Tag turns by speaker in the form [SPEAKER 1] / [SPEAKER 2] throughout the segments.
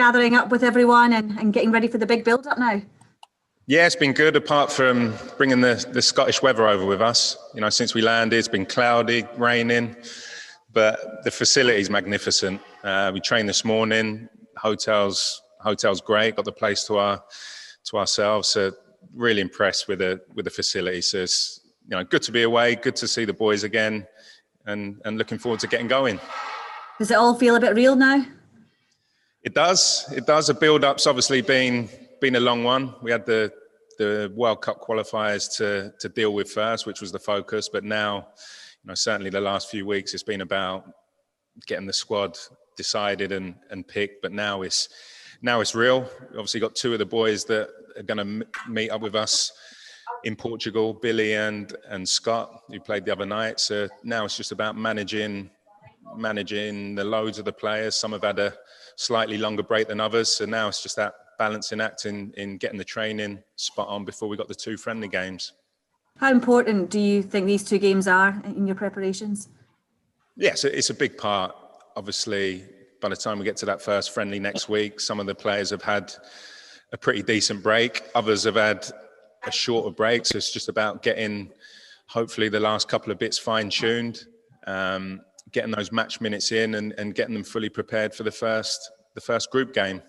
[SPEAKER 1] gathering up with everyone and getting ready for the big build-up now?
[SPEAKER 2] Yeah, it's been good, apart from bringing the Scottish weather over with us. You know, since we landed, it's been cloudy, raining, but the facility's magnificent. We trained this morning, hotel's great, got the place to ourselves, so really impressed with the facility. So it's, you know, good to be away, good to see the boys again, and looking forward to getting going.
[SPEAKER 1] Does it all feel a bit real now?
[SPEAKER 2] It does. The build-up's obviously been a long one. We had the World Cup qualifiers to deal with first, which was the focus. But now, you know, certainly the last few weeks, it's been about getting the squad decided and picked. But now it's real. We obviously got two of the boys that are going to meet up with us in Portugal, Billy and Scott, who played the other night. So now it's just about managing the loads of the players. Some have had a slightly longer break than others, so now it's just that balancing act in getting the training spot on before we got the two friendly games.
[SPEAKER 1] How important do you think these two games are in your preparations?
[SPEAKER 2] Yes, it's a big part. Obviously, by the time we get to that first friendly next week, some of the players have had a pretty decent break. Others have had a shorter break, so it's just about getting, hopefully, the last couple of bits fine-tuned, getting those match minutes in and getting them fully prepared for the first group game.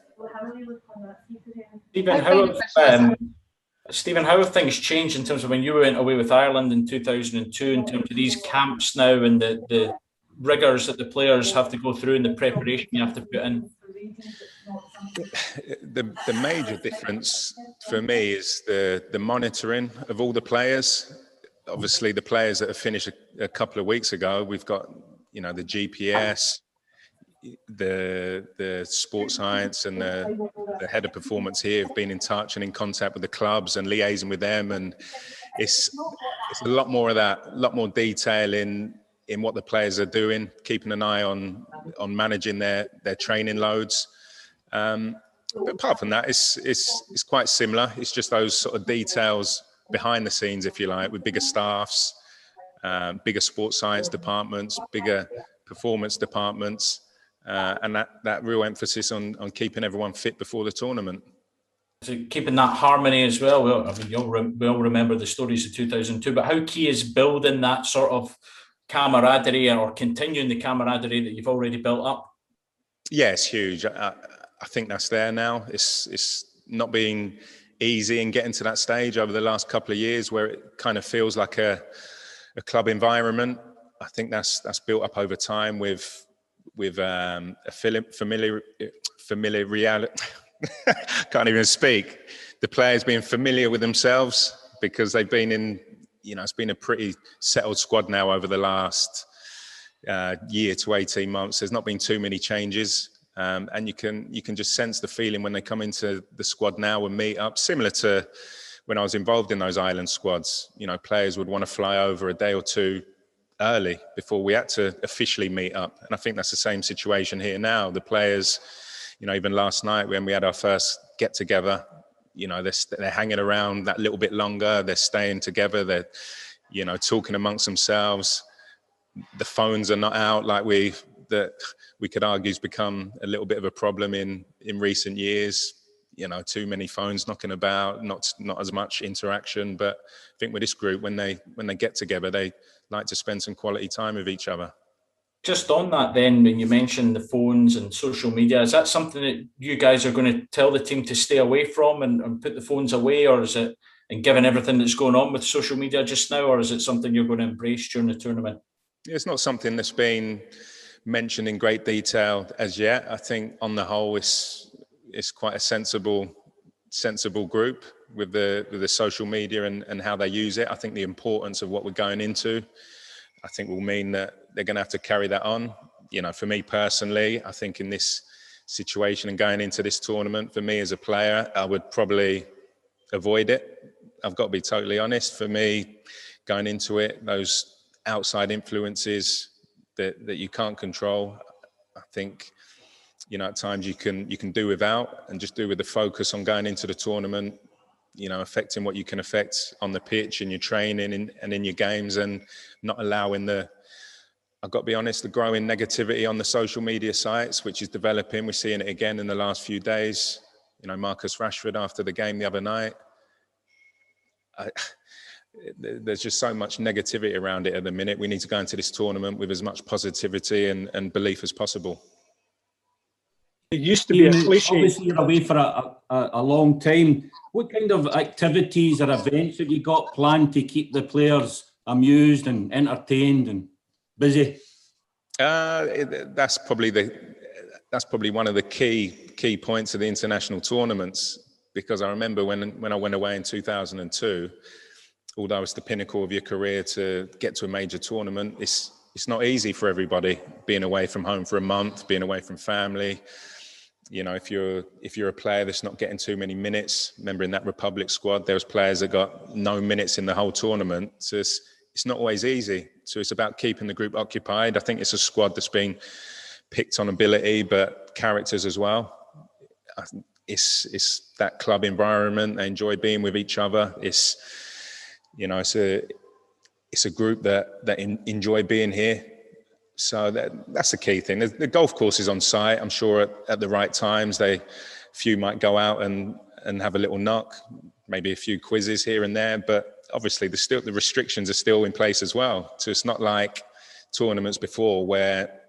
[SPEAKER 3] Stephen, how have things changed in terms of when you went away with Ireland in 2002, in terms of these camps now and the rigours that the players have to go through and the preparation you have to put in?
[SPEAKER 2] The major difference for me is the monitoring of all the players. Obviously, the players that have finished a couple of weeks ago, we've got, you know, the GPS, the sports science, and the head of performance here have been in touch and in contact with the clubs and liaising with them, and it's a lot more of that, a lot more detail in what the players are doing, keeping an eye on managing their training loads. But apart from that, it's quite similar. It's just those sort of details behind the scenes, if you like, with bigger staffs, bigger sports science departments, bigger performance departments, and that real emphasis on keeping everyone fit before the tournament.
[SPEAKER 3] So keeping that harmony as well. Well, I mean, we all remember the stories of 2002, but how key is building that sort of camaraderie or continuing the camaraderie that you've already built up? Yeah,
[SPEAKER 2] it's huge. I think that's there now. It's not been easy in getting to that stage over the last couple of years where it kind of feels like a club environment. I think that's built up over time with a familiar reality. Can't even speak. The players being familiar with themselves because they've been in, you know, it's been a pretty settled squad now over the last year to 18 months. There's not been too many changes. And you can just sense the feeling when they come into the squad now and meet up, similar to when I was involved in those island squads. You know, players would want to fly over a day or two early before we had to officially meet up. And I think that's the same situation here now. The players, you know, even last night when we had our first get together, you know, they're hanging around that little bit longer. They're staying together. They're, you know, talking amongst themselves. The phones are not out like we could argue has become a little bit of a problem in recent years. You know, too many phones knocking about, not as much interaction. But I think with this group, when they get together, they like to spend some quality time with each other.
[SPEAKER 3] Just on that then, when you mentioned the phones and social media, is that something that you guys are going to tell the team to stay away from and put the phones away, or is it, and given everything that's going on with social media just now, or is it something you're going to embrace during the tournament?
[SPEAKER 2] It's not something that's been mentioned in great detail as yet. I think on the whole, it's quite a sensible group with the social media and how they use it. I think the importance of what we're going into, I think will mean that they're going to have to carry that on. You know, for me personally, I think in this situation and going into this tournament, for me as a player, I would probably avoid it. I've got to be totally honest. For me, going into it, those outside influences that you can't control, I think, you know, at times you can do without and just do with the focus on going into the tournament, you know, affecting what you can affect on the pitch in your training and in your games, and not allowing the I've got to be honest, the growing negativity on the social media sites, which is developing. We're seeing it again in the last few days. You know, Marcus Rashford after the game the other night. There's just so much negativity around it at the minute. We need to go into this tournament with as much positivity and belief as possible.
[SPEAKER 4] It used to be a cliche.
[SPEAKER 5] Obviously, you're away for a long time. What kind of activities or events have you got planned to keep the players amused and entertained and busy?
[SPEAKER 2] That's probably one of the key points of the international tournaments, because I remember when I went away in 2002, although it's the pinnacle of your career to get to a major tournament, it's not easy for everybody, being away from home for a month, being away from family. You know, if you're a player that's not getting too many minutes, remember in that Republic squad, there was players that got no minutes in the whole tournament. So it's not always easy. So it's about keeping the group occupied. I think it's a squad that's been picked on ability, but characters as well. It's that club environment. They enjoy being with each other. It's a group that enjoy being here. So that's the key thing. The golf course is on site. I'm sure at the right times, few might go out and have a little knock, maybe a few quizzes here and there. But obviously, the restrictions are still in place as well. So it's not like tournaments before where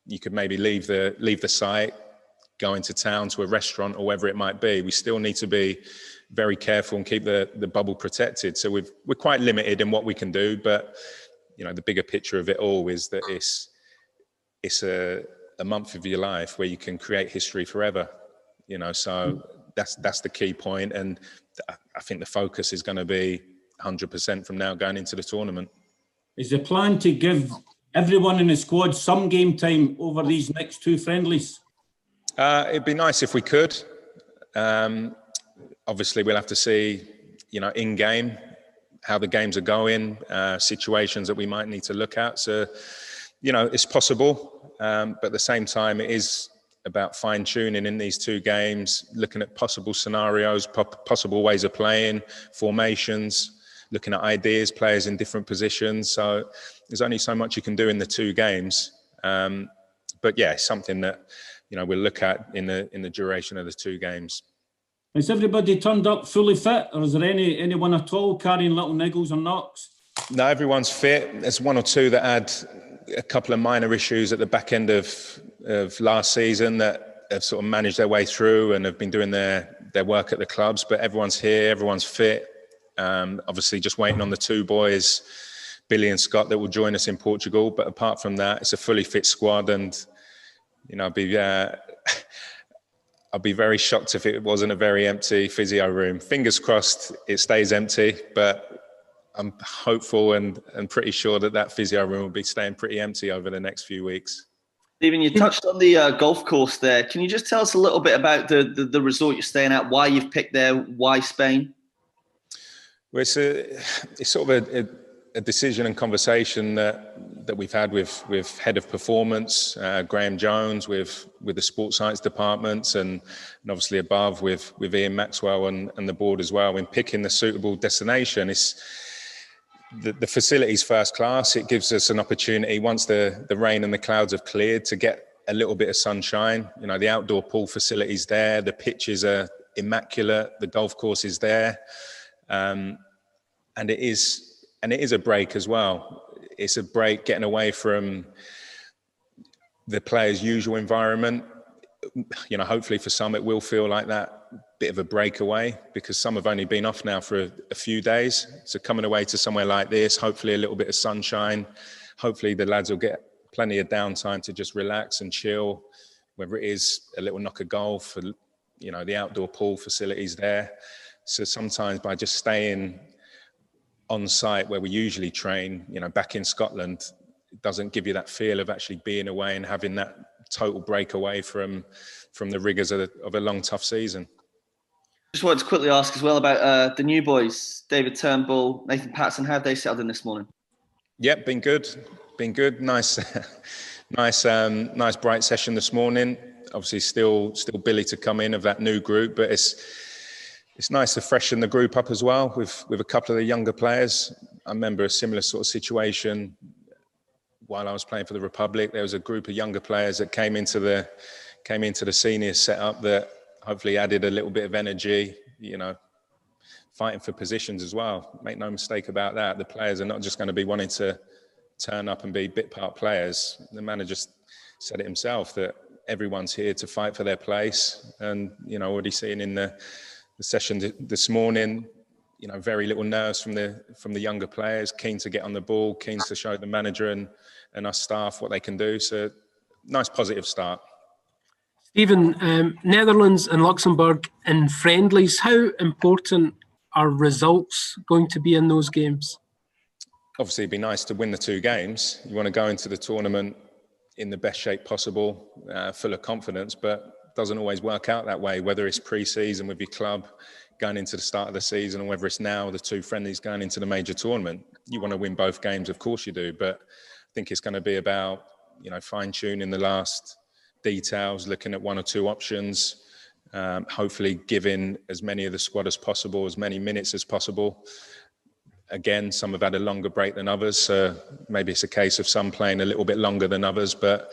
[SPEAKER 2] you could maybe leave the site, go into town to a restaurant or wherever it might be. We still need to be very careful and keep the bubble protected. So we're quite limited in what we can do, but you know, the bigger picture of it all is that it's a month of your life where you can create history forever. You know, so that's the key point, and I think the focus is going to be 100% from now going into the tournament.
[SPEAKER 5] Is the plan to give everyone in the squad some game time over these next two friendlies?
[SPEAKER 2] It'd be nice if we could. Obviously, we'll have to see, you know, in game how the games are going, situations that we might need to look at. So, you know, it's possible, but at the same time, it is about fine tuning in these two games, looking at possible scenarios, possible ways of playing, formations, looking at ideas, players in different positions. So there's only so much you can do in the two games. But yeah, it's something that, you know, we'll look at in the duration of the two games.
[SPEAKER 5] Has everybody turned up fully fit, or is there anyone at all carrying little niggles or knocks?
[SPEAKER 2] No, everyone's fit. There's one or two that had a couple of minor issues at the back end of last season that have sort of managed their way through and have been doing their work at the clubs. But everyone's here, everyone's fit. Obviously, just waiting on the two boys, Billy and Scott, that will join us in Portugal. But apart from that, it's a fully fit squad, and you know, I'd be very shocked if it wasn't a very empty physio room. Fingers crossed it stays empty, but I'm hopeful and pretty sure that physio room will be staying pretty empty over the next few weeks.
[SPEAKER 6] Stephen, you touched on the golf course there. Can you just tell us a little bit about the resort you're staying at, why you've picked there, why Spain?
[SPEAKER 2] Well, it's sort of a decision and conversation that we've had with head of performance, Graham Jones, with the sports science departments, and obviously above with Ian Maxwell and the board as well. In picking the suitable destination, the facility's first class. It gives us an opportunity, once the rain and the clouds have cleared, to get a little bit of sunshine. You know, the outdoor pool facility's there, the pitches are immaculate, the golf course is there, and it is a break as well. It's a break getting away from the players' usual environment. You know, hopefully for some it will feel like that bit of a breakaway, because some have only been off now for a few days. So coming away to somewhere like this, hopefully a little bit of sunshine, hopefully the lads will get plenty of downtime to just relax and chill, whether it is a little knock of golf, or, you know, the outdoor pool facilities there. So sometimes by just staying on site where we usually train, you know, back in Scotland, it doesn't give you that feel of actually being away and having that total break away from the rigours of a long, tough season.
[SPEAKER 6] Just wanted to quickly ask as well about the new boys, David Turnbull, Nathan Patson. How have they settled in this morning?
[SPEAKER 2] Yep, been good. Nice bright session this morning. Obviously, still Billy to come in of that new group, but it's nice to freshen the group up as well with a couple of the younger players. I remember a similar sort of situation while I was playing for the Republic, there was a group of younger players that came into the senior setup that hopefully added a little bit of energy, fighting for positions as well. Make no mistake about that. The players are not just going to be wanting to turn up and be bit part players. The manager said it himself that everyone's here to fight for their place. And, already seeing in the session this morning, very little nerves from the younger players, keen to get on the ball, keen to show the manager and us staff what they can do. So nice positive start.
[SPEAKER 7] Stephen, Netherlands and Luxembourg in friendlies, how important are results going to be in those games?
[SPEAKER 2] Obviously, it'd be nice to win the 2 games. You want to go into the tournament in the best shape possible, full of confidence, but it doesn't always work out that way, whether it's pre-season with your club going into the start of the season, or whether it's now the 2 friendlies going into the major tournament. You want to win both games, of course you do, but I think it's going to be about, fine-tuning the last details, looking at 1 or 2 options, hopefully giving as many of the squad as possible, as many minutes as possible. Again, some have had a longer break than others, so maybe it's a case of some playing a little bit longer than others, but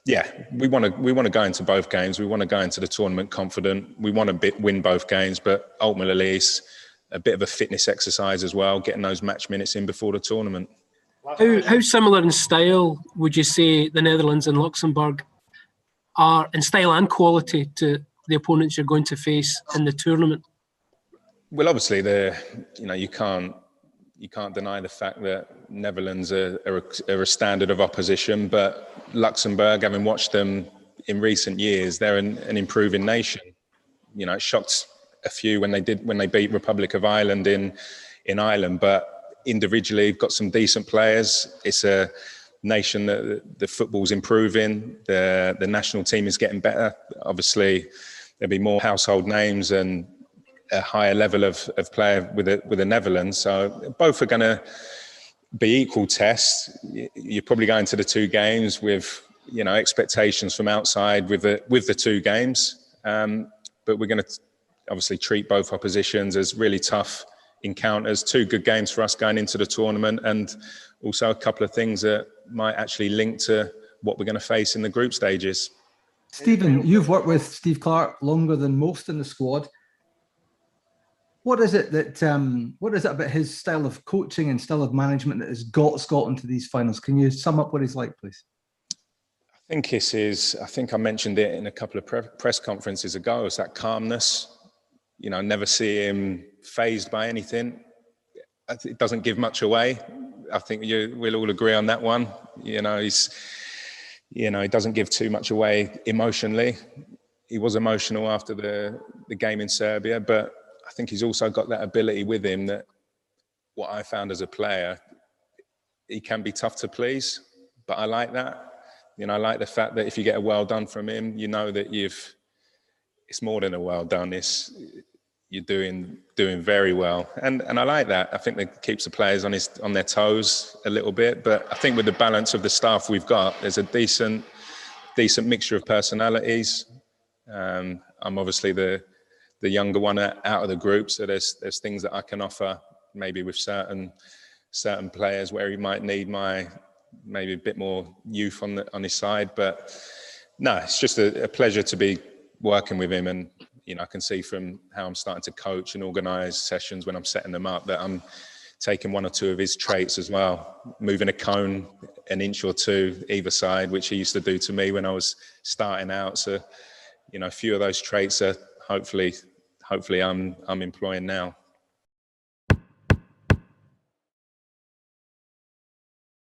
[SPEAKER 2] yeah, we want to go into both games. We want to go into the tournament confident. We want to win both games, but ultimately it's a bit of a fitness exercise as well, getting those match minutes in before the tournament.
[SPEAKER 7] How similar in style would you say the Netherlands and Luxembourg are in style and quality to the opponents you're going to face in the tournament?
[SPEAKER 2] Well, obviously, you can't deny the fact that Netherlands are a standard of opposition, but Luxembourg, having watched them in recent years, they're an improving nation. It shocked a few when they beat Republic of Ireland in Ireland, but individually got some decent players. It's a nation that the football's improving. The national team is getting better. Obviously, there'll be more household names and a higher level of player with the Netherlands. So both are going to be equal tests. You're probably going to the 2 games with expectations from outside with the 2 games, but we're going to obviously treat both oppositions as really tough encounters. 2 good games for us going into the tournament, and also a couple of things that might actually link to what we're going to face in the group stages.
[SPEAKER 8] Stephen, you've worked with Steve Clarke longer than most in the squad. What is it about his style of coaching and style of management that has got Scotland to these finals? Can you sum up what he's like, please?
[SPEAKER 2] I think I mentioned it in a couple of press conferences ago. It's that calmness. Never see him fazed by anything. It doesn't give much away. I think we'll all agree on that one. He doesn't give too much away emotionally. He was emotional after the game in Serbia, but I think he's also got that ability with him that what I found as a player, he can be tough to please, but I like that. I like the fact that if you get a well done from him, that it's more than a well done. You're doing very well. And I like that. I think that keeps the players on their toes a little bit, but I think with the balance of the staff we've got, there's a decent mixture of personalities. I'm obviously the younger one out of the group, so there's things that I can offer maybe with certain players where he might need maybe a bit more youth on his side. But no, it's just a pleasure to be working with him, and I can see from how I'm starting to coach and organise sessions when I'm setting them up that I'm taking 1 or 2 of his traits as well, moving a cone an inch or 2 either side, which he used to do to me when I was starting out. So a few of those traits are hopefully I'm employing now.